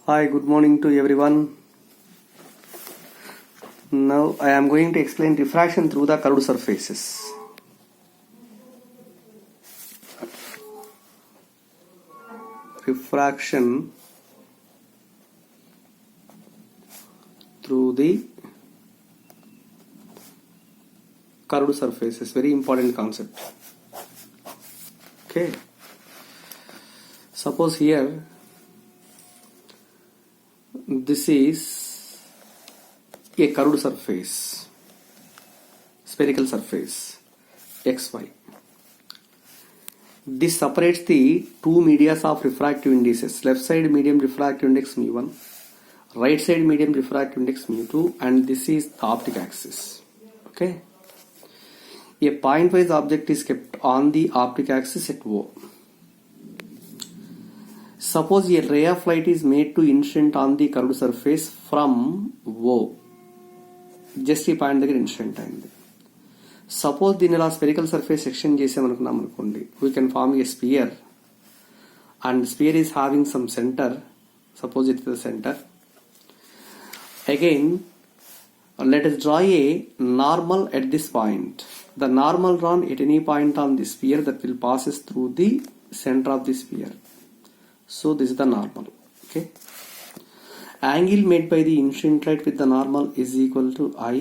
Hi, good morning to everyone. Now I am going to explain refraction through the curved surfaces. Refraction through the curved surfaces, very important concept. Okay. Suppose here this is a curved surface, spherical surface, xy. This separates the two medias of refractive indices. Left side medium refractive index mu1, right side medium refractive index mu2, and this is the optic axis. Okay. A point-wise object is kept on the optic axis at O. Suppose a ray of light is made to incident on the curved surface from O. Just ఈ point దగ్గర incident అయింది. Suppose దీన్ని ఇలా spherical surface extend చేసామనుకున్నాం అనుకోండి, we can form a sphere and sphere is having some centre. Suppose it is the centre. Again, let us draw a normal at this point. The normal drawn at any point on the sphere that will passes through the center of the sphere. So this is the normal. Okay. Angle made by the incident light with the normal is equal to I,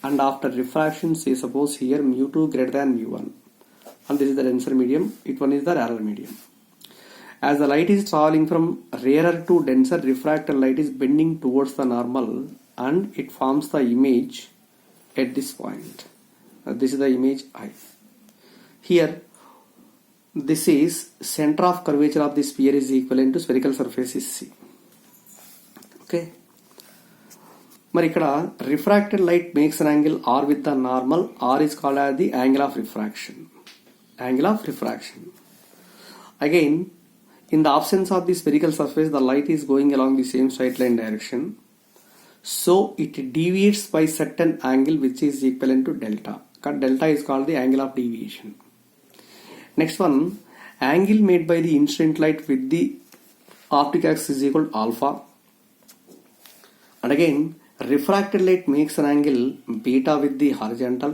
and after refraction, say suppose here mu2 greater than mu1, and this is the denser medium, it one is the rarer medium. As the light is traveling from rarer to denser, refracted light is bending towards the normal and it forms the image at this point. This is the image I. Here, this is center of curvature of the sphere is equivalent to spherical surface is C. Okay. మరి ఇక్కడ refracted light makes an angle r with the normal. R is called as the angle of refraction. Angle of refraction. Again, in the absence of the spherical surface, the light is going along the same straight line direction. So it deviates by certain angle which is equivalent to delta. Delta is called the angle of deviation. Next one, angle made by the incident light with the optic axis is equal to alpha. And again, refracted light makes an angle beta with the horizontal.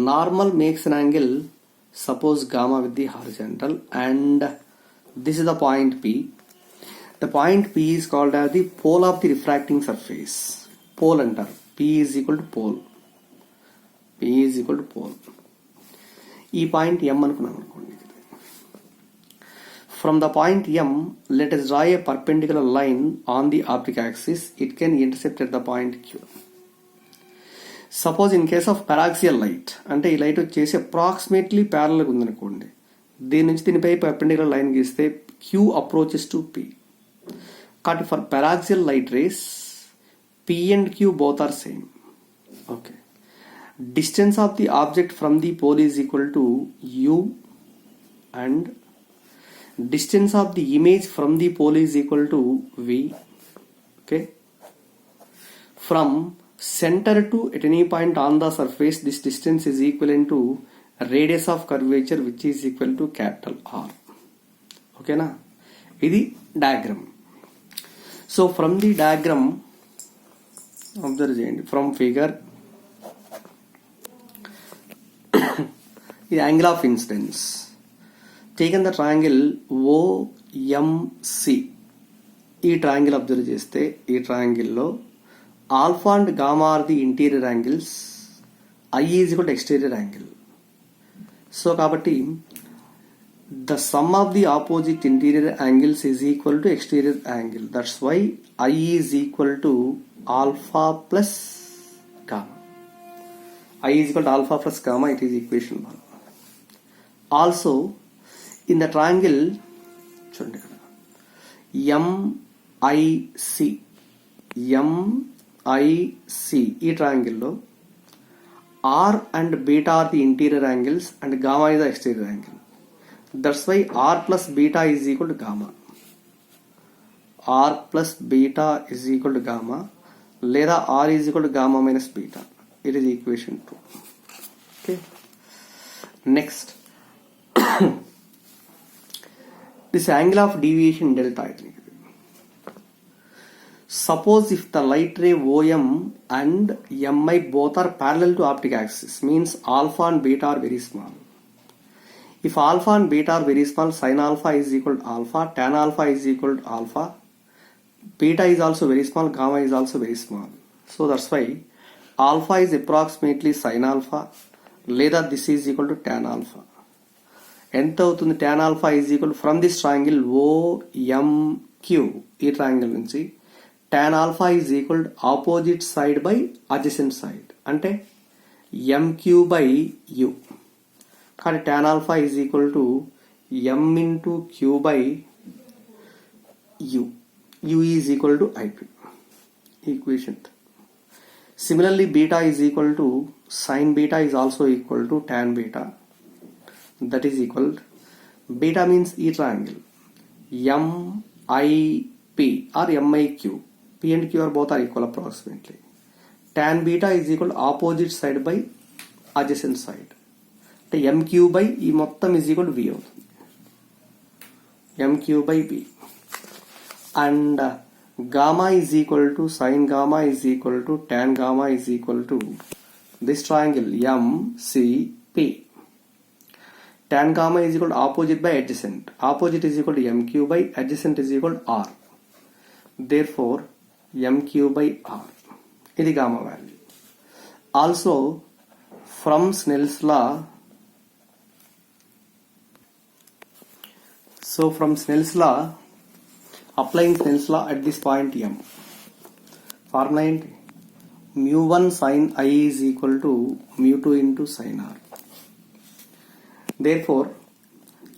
Normal makes an angle, suppose gamma with the horizontal, and this is the point P. The point P is called as the pole of the refracting surface. Pole enter. P is equal to pole. P is equal to pole. ఈ point M అనుకున్నాం అనుకోండి. From the point M, let us draw a perpendicular line on the optic axis. It can intercept at the point Q. Suppose in case of paraxial light, అంటే ఈ light వచ్చేసి approximately parallel ఉందనుకోండి, దీని నుంచి దీనిపై perpendicular line గీస్తే Q approaches to P. కాబట్టి for paraxial light rays, P and Q both are same. Okay. Distance of the object from the pole is equal to U, and distance of the image from the pole is equal to V. Okay. From center to at any point on the surface, this distance is equivalent to radius of curvature, which is equal to capital R. Okay na? ఇది diagram. So from the diagram, observe చేయండి, from figure, the angle of incidence. Taken the triangle OMC. ఈ triangle observe చేస్తే ఈ ట్రయాంగిల్లో alpha and gamma are the interior angles, I is equal to exterior angle. So కాబట్టి the sum of the opposite interior angles is equal to exterior angle. That's why I is equal to alpha plus gamma. I is equal to alpha plus gamma. It is equation 1. Also, in the triangle MIC, ఈ triangle లో R and beta are the interior angles and gamma is the exterior angle. That's why R plus beta is equal to gamma. R plus beta is equal to gamma, లేదా R is equal to gamma minus beta. It is equation 2. Okay. Next, this angle of deviation delta. Suppose if the light ray OM and MI both are parallel to optic axis, means alpha and beta are very small. If alpha and beta are very small, sin alpha is equal to alpha, tan alpha is equal to alpha, beta is also very small, gamma is also very small. So that's why alpha is approximately sin alpha, లేదా this is equal to tan alpha. ఎంత అవుతుంది? tan alpha is equal to, from this triangle OMQ, ఈ triangle నుంచి tan alpha is equal to opposite side by adjacent side, అంటే MQ by U. కానీ tan alpha is equal to M into Q by U. U is equal to IP. Equation. Similarly, beta is equal to sin beta is also equal to tan beta. That is equal to, beta means E triangle, MIP or MIQ. P and Q are both are equal approximately. Tan beta is equal to opposite side by adjacent side. MQ by ఈ మొత్తం is equal to V అవుతుంది. MQ by V. And gamma is equal to sin gamma is equal to tan gamma is equal to this triangle MCP. Tan gamma is equal to opposite by adjacent. Opposite is equal to MQ by adjacent is equal to R. Therefore, MQ by R. ఇది gamma value. Also, from Snell's law, applying Snell's law at this point M, formula ఏంటి? mu1 sin I is equal to mu2 into sin R. Therefore,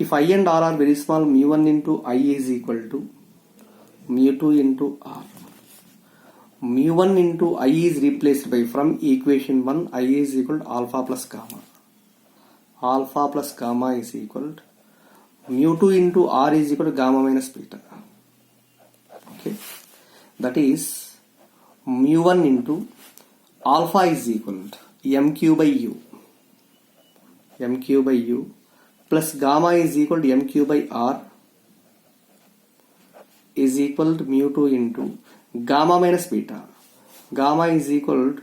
if I and R are very small, mu1 into I is equal to mu2 into R. mu1 into I is replaced by, from equation 1, I is equal to alpha plus gamma. Alpha plus gamma is equal to mu2 into R is equal to gamma minus beta. Okay, that is mu1 into alpha is equal to MQ by U. MQ by U plus gamma is equal to MQ by R is equal to mu2 into gamma minus beta. Gamma is equal to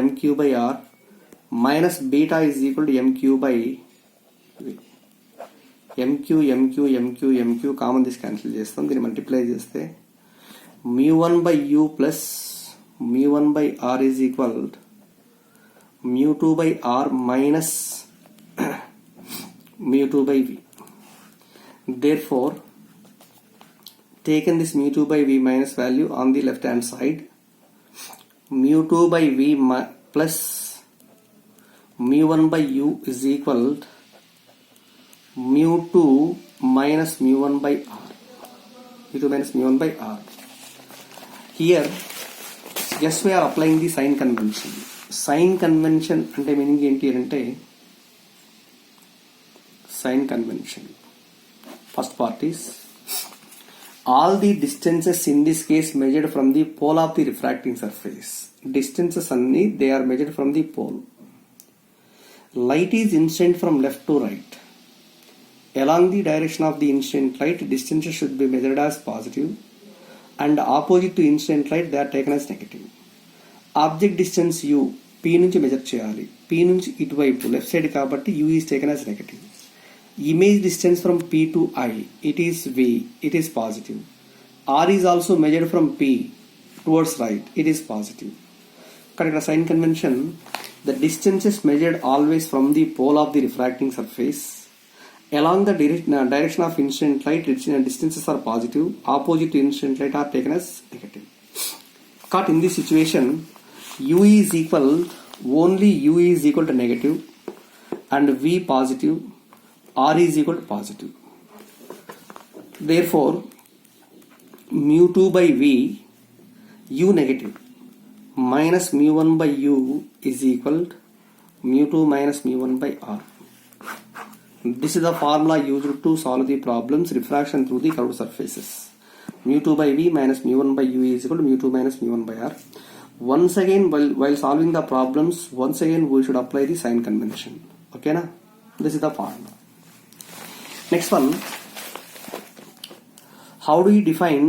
MQ by R minus beta is equal to MQ by V. MQ common తీసి cancel చేస్తాం. దీన్ని multiply చేస్తే mu1 by U plus mu1 by R is equal to mu2 by R minus mu2 by V. Therefore, taken this mu2 by V minus value on the left hand side, mu2 by V plus mu1 by U is equal to mu2 minus mu1 by R. mu2 minus mu1 by R. Here, yes, we are applying the sign convention. Sign convention అంటే meaning ఏంటి అంటే, sign convention. First part is, all the distances in this case measured from the pole of the refracting surface. Distances అన్ని they are measured from the pole. Light is incident from left to right. Along the direction of the incident light, distances should be measured as positive, and opposite to incident light they are taken as negative. Object distance U, P నుంచి measure చేయాలి. P నుంచి ఇటువైపు left side కాబట్టి U is taken as negative. Image distance from P to I, it is V, it is positive. R is also measured from P towards right, it is positive. Correct sign convention, the distance is measured always from the pole of the refracting surface. Along the direction of incident light, distances are positive, opposite to incident light are taken as negative. Cut in this situation, U is equal, only U is equal to negative and V positive, R is equal to positive. Therefore, mu2 by V, U negative, minus mu1 by U is equal to mu2 minus mu1 by R. This is the formula used to solve the problems refraction through the curved surfaces. Mu2 by V minus mu1 by U is equal to mu2 minus mu1 by R. Once again, while solving the problems, once again we should apply the sign convention. Okay na? This is the formula. Next one, how do you define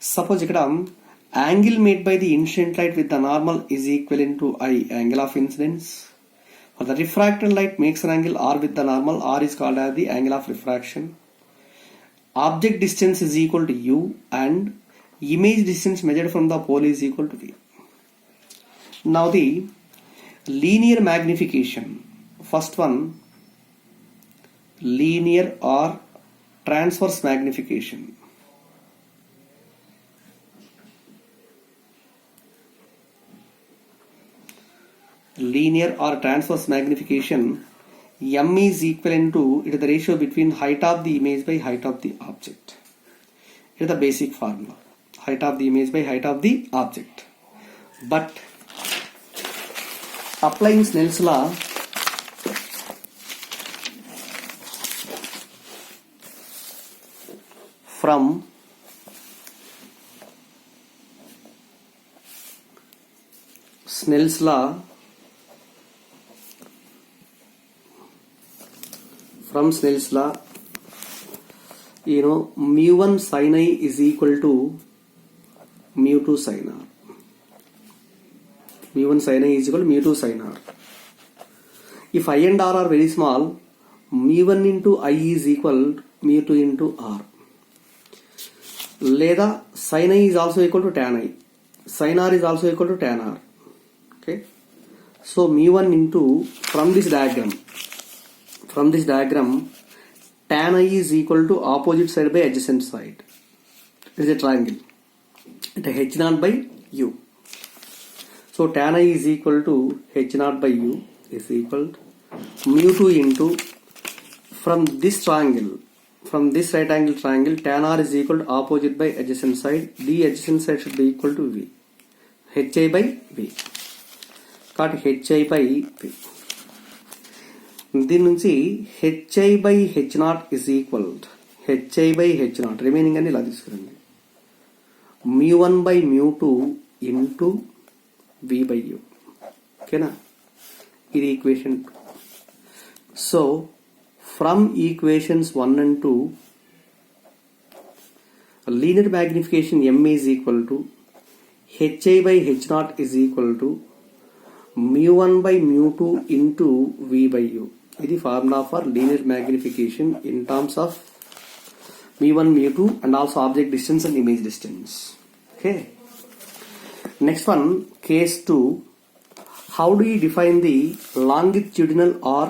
Suppose ikkada angle made by the incident light with the normal is equivalent to I, angle of incidence. For the refracted light makes an angle R with the normal, R is called as the angle of refraction. Object distance is equal to U and image distance measured from the pole is equal to V. Now the linear magnification. First one, linear or transverse magnification. Linear or transverse magnification, M is equivalent to, it is the ratio between height of the image by height of the object. It is the basic formula. Height of the image by height of the object. But applying Snell's law, from Snell's law, mu1 sin I is equal to mu2 sin R. mu1 sin I is equal to mu2 sin R. If I and R are very small, mu1 into I is equal to mu2 into R. Leda sin I is also equal to tan I. Sin R is also equal to tan R. Okay. So mu1 into, from this diagram, tan I is equal to opposite side by adjacent side. It is a triangle. It is h naught by u. So tan I is equal to h naught by u is equal to mu2 into, from this triangle, from this right angle triangle, tan R is equal to opposite by adjacent side. The adjacent side should be equal to V. hi by V. Got hi by V. దీని నుంచి hi by h naught is equal to hi by h naught remaining అని ఇలా తీసుకురండి. mu1 by mu2 into V by U. ఓకేనా, ఇది equation 2. So from equations 1 and 2, linear magnification M is equal to hi by h naught is equal to mu1 by mu2 into V by U. This is formula for linear magnification in terms of mu1, mu2 and also object distance and image distance. Okay. Next one, case 2. How do you define the longitudinal or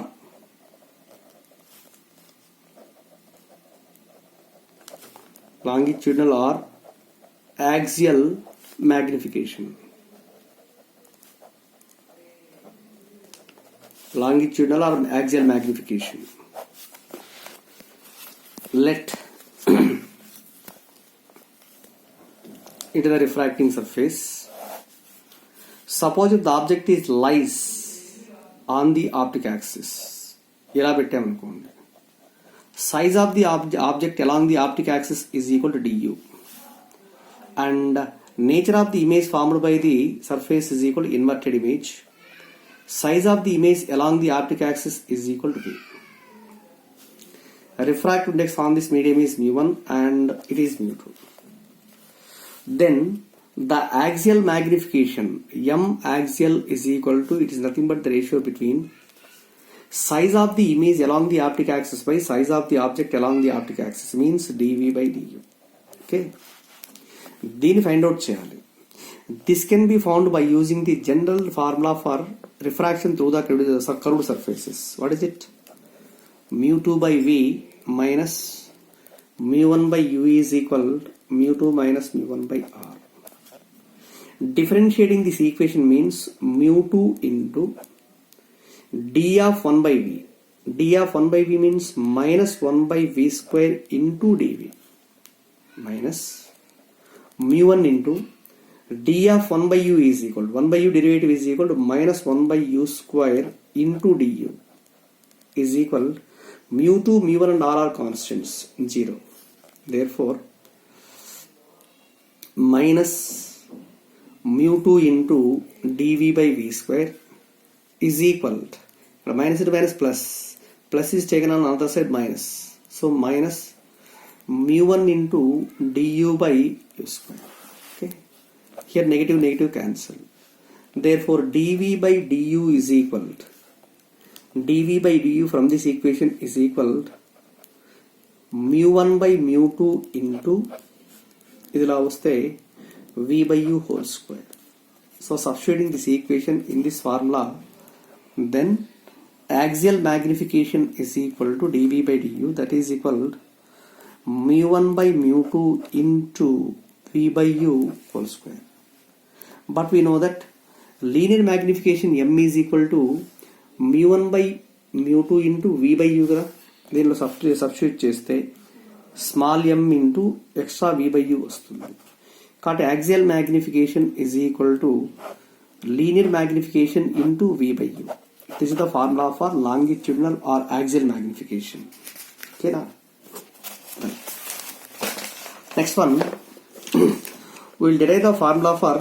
axial magnification? Longitudinal or axial magnification. Let it is a refracting surface. Suppose if the object lies on the optic axis. ఇలా పెట్టామనుకోండి. Size of the object along the optic axis is equal to du. And nature of the image formed by the surface is equal to inverted image. Size of the image along the optic axis is equal to V. Refractive index on this medium is mu1 and it is mu2. Then the axial magnification, M axial is equal to, it is nothing but the ratio between size of the image along the optic axis by size of the object along the optic axis, means dV by du. Okay. దీన్ని find out చేయాలి. This can be found by using the general formula for refraction through the curved surfaces. What is it? Mu2 by V minus mu1 by U is equal to mu2 minus mu1 by R. Differentiating this equation means mu2 into d of 1 by V. d of 1 by V means minus 1 by V square into dV minus mu1 into d of 1 by U is equal to 1 by U derivative is equal to minus 1 by U square into du is equal to mu2, mu1 and R are constants, 0. Therefore minus mu2 into dV by V square is equal to minus into minus plus is taken on other side minus, so minus mu1 into du by U square. Here negative cancel. Therefore dv by du is equal to, dv by du from this equation is equal to mu1 by mu2 into idila vaste v by u whole square. So substituting this equation in this formula, then axial magnification is equal to dv by du, that is equal to mu1 by mu2 into v by u whole square. But we know that linear magnification m is equal to mu1 by mu2 into v by u కదా, దీనిలో substitute చేస్తే small m into extra v by u వస్తుంది. కాబట్టి axial magnification is equal to linear magnification into v by u. This is the formula for longitudinal or axial magnification. ఓకేనా? Next one, we will derive the formula for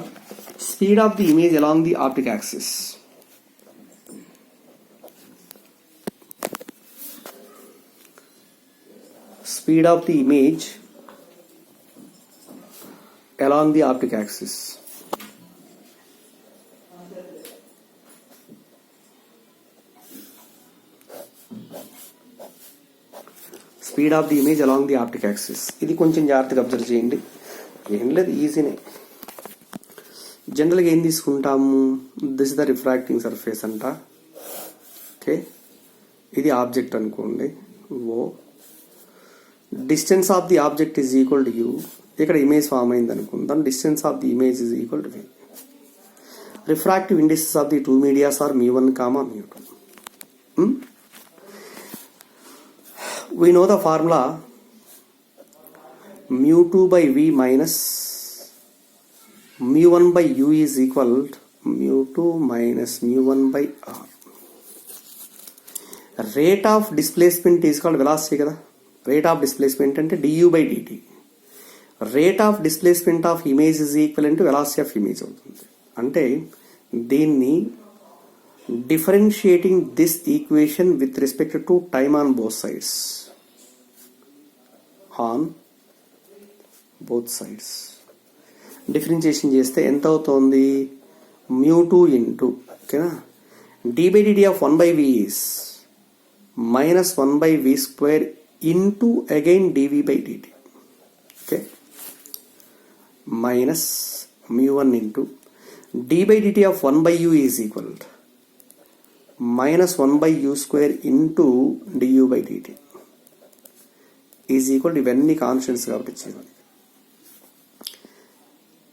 speed of the image along the optic axis. Speed of the image along the optic axis. Speed of the image along the optic axis. ఇది కొంచెం జాగ్రత్తగా observe చేయండి. ఏం లేదు, ఈజీనే. జనరల్గా ఏం తీసుకుంటాము, దిస్ ద రిఫ్రాక్టింగ్ సర్ఫేస్ అంట. ఓకే, ఇది ఆబ్జెక్ట్ అనుకోండి, O. Distance of the object is equal to u. ఇక్కడ ఇమేజ్ ఫామ్ అయింది అనుకుందాం. Distance of the image is equal to v. Refractive indices of the two medias are mu1, mu2. We know the formula mu2 by v minus mu1 by u is equal to mu2 minus mu1 by r. Rate of displacement is called velocity kada. Rate of displacement ante du by dt. Rate of displacement of image is equivalent to velocity of image అవుతుంది. అంటే దీన్ని differentiating this equation with respect to time on both sides. On both sides differentiation చేస్తే ఎంత అవుతుంది, mu2 into, ఓకేనా, d by dt of 1 by v is minus 1 by v square into again dv by dt. Okay, minus mu1 into d by dt of 1 by u is equal to minus 1 by u square into du by dt is equal to, ఇవన్నీ constants కాబట్టి చేయాలి.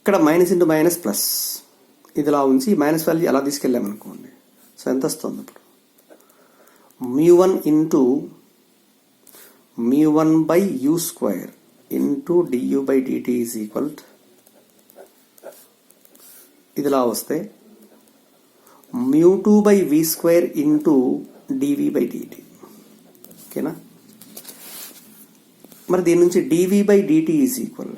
ఇక్కడ minus into minus plus, ఇదిలా ఉంచి minus value అలా తీసుకెళ్ళామనుకోండి. So ఎంత వస్తుంది ఇప్పుడు, mu1 into mu1 by you square into du by dt is equal to, ఇదిలా వస్తే mu2 by v square into dv by dt. ఓకేనా? మరి దీని నుంచి dv by dt is equal,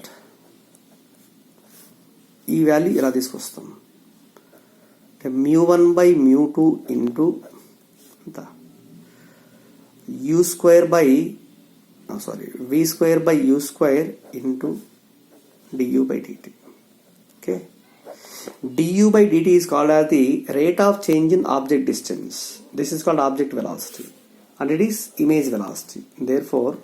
ఈ వాల్యూ ఇలా తీసుకొస్తాం. mu1 by mu2 into u square by v square by u square into du by dt. Okay, du by dt is called as the rate of change in object distance. This is called object velocity and it is image velocity. Therefore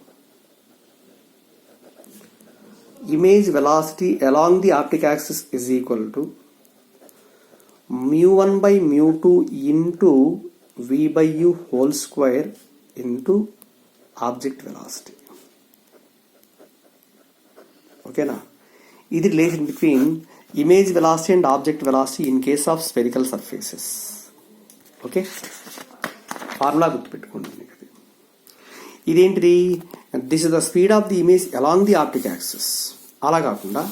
image velocity along the optic axis is equal to mu1 by mu2 into v by u whole square into object velocity. Okay na? This is the relation between image velocity and object velocity in case of spherical surfaces. Okay, formula గుర్తుపెట్టుకోండి. ఇదేంటిది, this is the speed of the image along the optic axis. అలా కాకుండా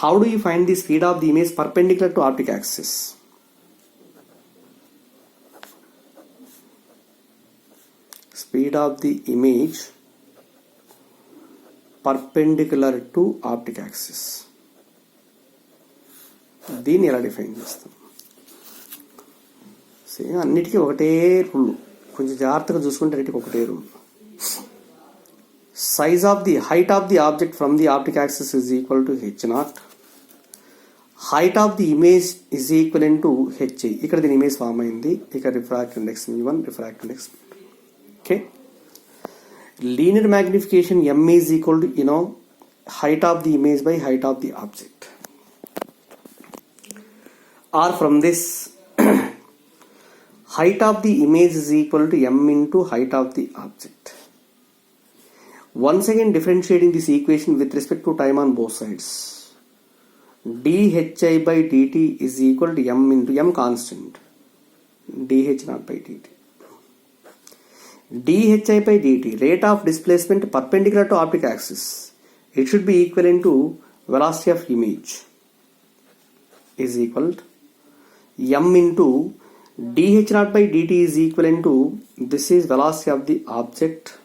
how do you find the speed of the image perpendicular to optic axis? Speed of the image perpendicular to optic axis, దీన్ని ఎలా define చేస్తాం? Same అన్నిటికీ ఒకటే rule, కొంచెం జాగ్రత్తగా చూసుకుంటే అన్నిటికీ ఒకటే rule. Size of the height of the object from the optic axis is equal to h naught. height of the image is equivalent to HI. ఇక్కడ దీని ఇమేజ్ ఫామ్ అయింది. ఇక్కడ refractive index mu1, refractive index mu2. Okay, linear magnification m is equal to height of the image by height of the object. Or from this height of the image is equal to m into height of the object. Once again differentiating this equation with respect to time on both sides. dhi by dt is equal to m into m constant, dh not by dt. dhi by dt, rate of displacement perpendicular to optic axis, it should be equivalent to velocity of image is equal to m into dh naught by dt is equivalent to, this is velocity of the object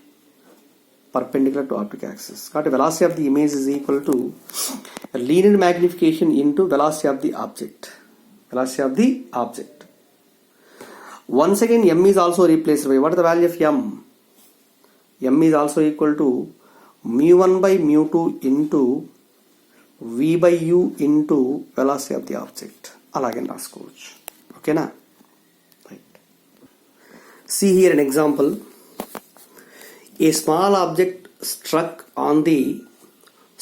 perpendicular to optic axis. కాబట్టి velocity of the image is equal to linear magnification into velocity of the object. Velocity of the object. Once again m is also replaced by, what is the value of m? m is also equal to mu1 by mu2 into v by u into velocity of the object. అలాగే రాసుకోవచ్చు. ఓకేనా? Right. See here an example. A small object struck on the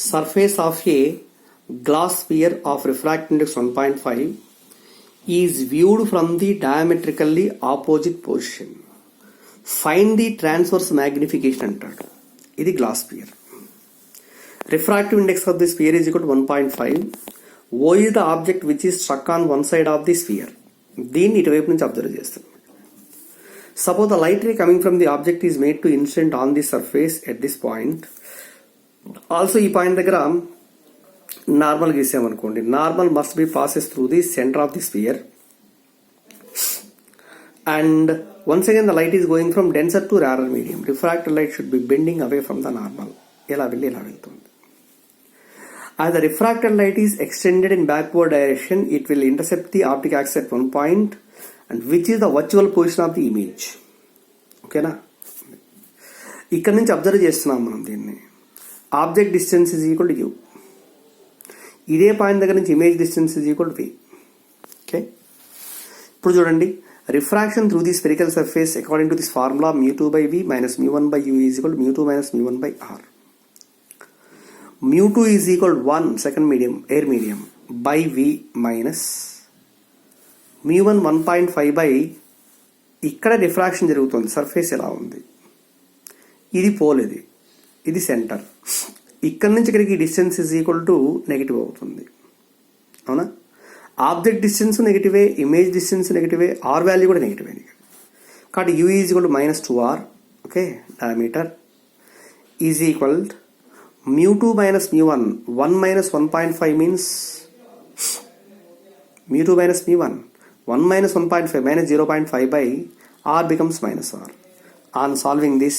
surface of a glass sphere of refractive index 1.5 is viewed from the diametrically opposite position. Find the transverse magnification అంటాడు. ఇది glass sphere. Refractive index of the sphere is equal to 1.5. O is the object which is struck on one side of the sphere. దీన్ని ఇటువైపు నుంచి observe చేస్తాం. Suppose the light ray coming from the object is made to incident on the surface at this point. Also ఈ point దగ్గర normal గీసామనుకోండి. Normal must be passes through the centre of the sphere. And once again the light is going from denser to rarer medium. Refracted light should be bending away from the normal. ఇలా వెళ్ళి ఇలా వెళ్తుంది. As the refracted light is extended in backward direction, it will intercept the optic axis at one point, and which is the virtual position of the image. ఓకేనా? ఇక్కడ నుంచి observe చేస్తున్నాం మనం దీన్ని. Object distance is equal to u. ఇదే point దగ్గర నుంచి image distance is equal to v. Okay, ఇప్పుడు చూడండి, refraction through the spherical surface according to this formula mu2 by v minus mu1 by u is equal to mu2 minus mu1 by r. mu2 is equal to 1 second medium, air medium, by v minus mu1 1.5 by, ఇక్కడ refraction జరుగుతుంది, surface ఎలా ఉంది, ఇది pole, ఇది centre. ఇక్కడ నుంచి ఇక్కడికి distance is equal to negative అవుతుంది. అవునా? ఆబ్జెక్ట్ డిస్టెన్స్ నెగిటివే, ఇమేజ్ డిస్టెన్స్ నెగిటివే, ఆర్ వాల్యూ కూడా నెగిటివే. కాబట్టి u is equal to -2r. Okay, diameter is equal mu2 minus mu1. 1 minus 1.5 means mu2 minus mu1. 1 minus 1.5 minus 0.5 by r becomes minus r. On solving this,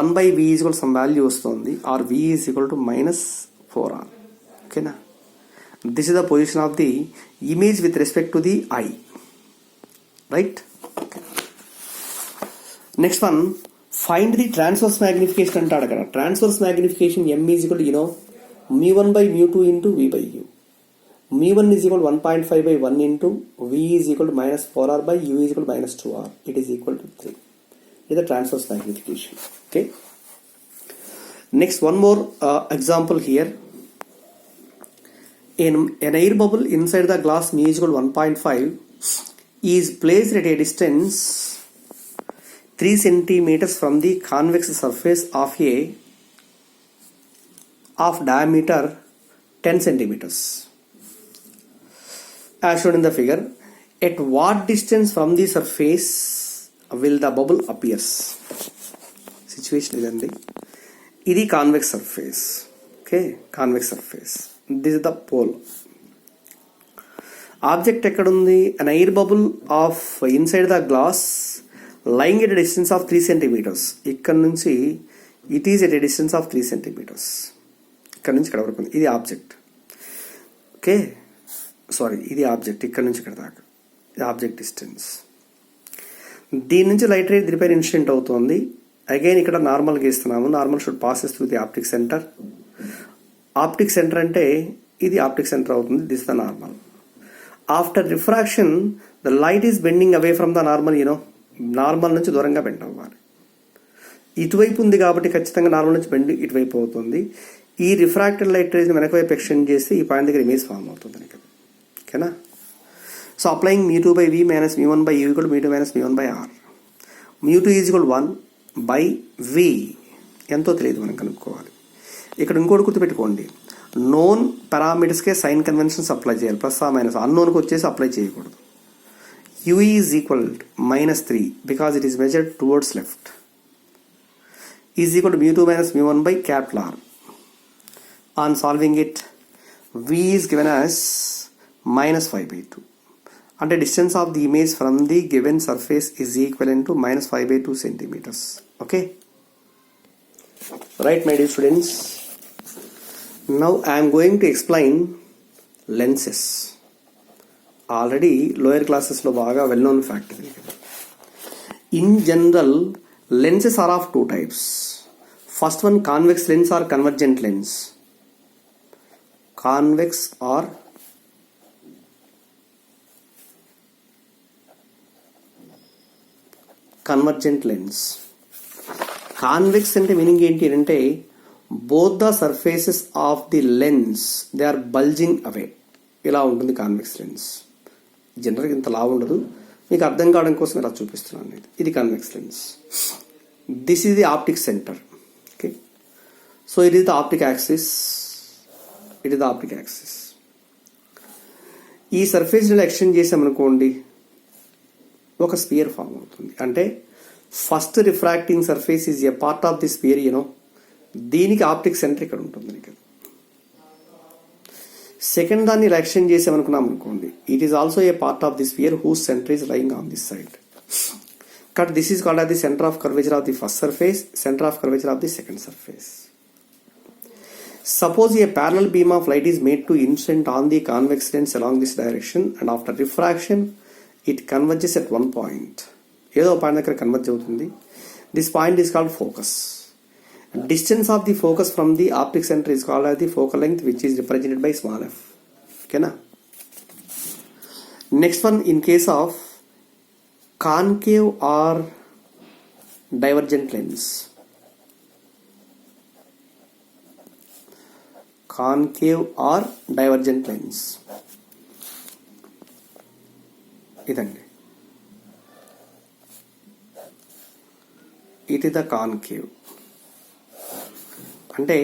1 by v is equal to some value వస్తుంది, or v is equal to minus 4r. ఓకేనా? This is the position of the image with respect to the eye. Right? Okay. Next one, find the transverse magnification అంటాడు అక్కడ. Transverse magnification m is equal to mu1 by mu2 into v by u. mu1 is equal to 1.5 by 1 into v is equal to minus 4r by u is equal to minus 2r. It is equal to 3. It is the transverse magnification. Okay. Next, one more example here. An air bubble inside the glass mu is equal to 1.5 is placed at a distance 3 centimeters from the convex surface of diameter 10 centimeters. As shown in the figure, at what distance from the surface will the bubble appears? Situation idandi. Idi convex surface. Okay, convex surface. This is the pole. Object ekkadundi? An air bubble of inside the glass lying at a distance of 3 centimeters. ఇక్కడ నుంచి it is at a distance of 3 centimeters. ఇక్కడ నుంచి ఇక్కడ వరకు ఇది object. Okay, sorry, ఇది object. ఇక్కడ నుంచి ఇక్కడ దాకా ఇది ఆబ్జెక్ట్ డిస్టెన్స్. దీని నుంచి లైట్ రే దీనిపైన ఇన్సిడెంట్ అవుతుంది. అగైన్ ఇక్కడ నార్మల్గా ఇస్తున్నాము. Normal should passes through the optic centre. Optic centre అంటే ఇది ఆప్టిక్ సెంటర్ అవుతుంది. This the normal. After refraction the light is bending away from the normal. Normal నుంచి దూరంగా బెండ్ అవ్వాలి. ఇటువైపు ఉంది కాబట్టి ఖచ్చితంగా నార్మల్ నుంచి బెండ్ ఇటువైపు అవుతుంది. ఈ రిఫ్రాక్టెడ్ లైట్ రేజ్ వెనక వైపు ఎక్స్టెండ్ చేసి ఈ పాయింట్ దగ్గర ఇమేజ్ ఫామ్ అవుతుంది. ఓకేనా? So applying μ2 by v minus μ1 by u equal to μ2 minus μ1 by r. μ2 is equal 1 by v ఎంతో తెలియదు, మనం కనుక్కోవాలి. ఇక్కడ ఇంకోటి గుర్తుపెట్టుకోండి, నోన్ పారామీటర్స్కే సైన్ కన్వెన్షన్స్ అప్లై చేయాలి. ప్లస్ ఆ మైనస్. అన్నోన్కి వచ్చేసి అప్లై చేయకూడదు. u is equal -3 because it is measured towards left is equal to μ2 minus μ1 by capital R. On solving it, v is given as -5/2. And the distance of the image from the given surface is equivalent to -5/2 centimeters. Okay? Right, my dear students. Now I am going to explain lenses. Already lower classes lo baga well known fact. In general, lenses are of two types. First one, convex lens or convergent lens. Convex or convergent lens. Convex అంటే meaning ఏంటి అంటే both the surfaces of the lens they are bulging away. ఇలా ఉంటుంది convex lens. జనరల్గా ఇంత లావు ఉండదు, మీకు అర్థం కావడం కోసం ఇలా చూపిస్తున్నాను. ఇది convex lens. This is the optic centre. Okay, so it is the optic axis. It is the optic axis. ఈ సర్ఫేస్ ఎక్స్టెండ్ చేసామనుకోండి, ఒక స్పియర్ ఫామ్ అవుతుంది. అంటే first refracting surface is a part of the sphere. దీనికి optic centre ఇక్కడ ఉంటుంది. Second దాన్ని ఇలా ఎక్స్టెండ్ చేసామనుకున్నాం అనుకోండి, it is also a part of the sphere whose centre is lying on this side. Cut this is called as the center of curvature of the first surface, center of curvature of the second surface. Suppose a parallel beam of light is made to incident on the convex lens along this direction, and after refraction it converges at one point. ఏదో point దగ్గర converge అవుతుంది. This point is called focus. Distance of the focus from the optic centre is called as the focal length, which is represented by small f. ఓకేనా? Next one, in case of concave or divergent lens. Concave or divergent lens ఇదండి. It is the concave. అంటే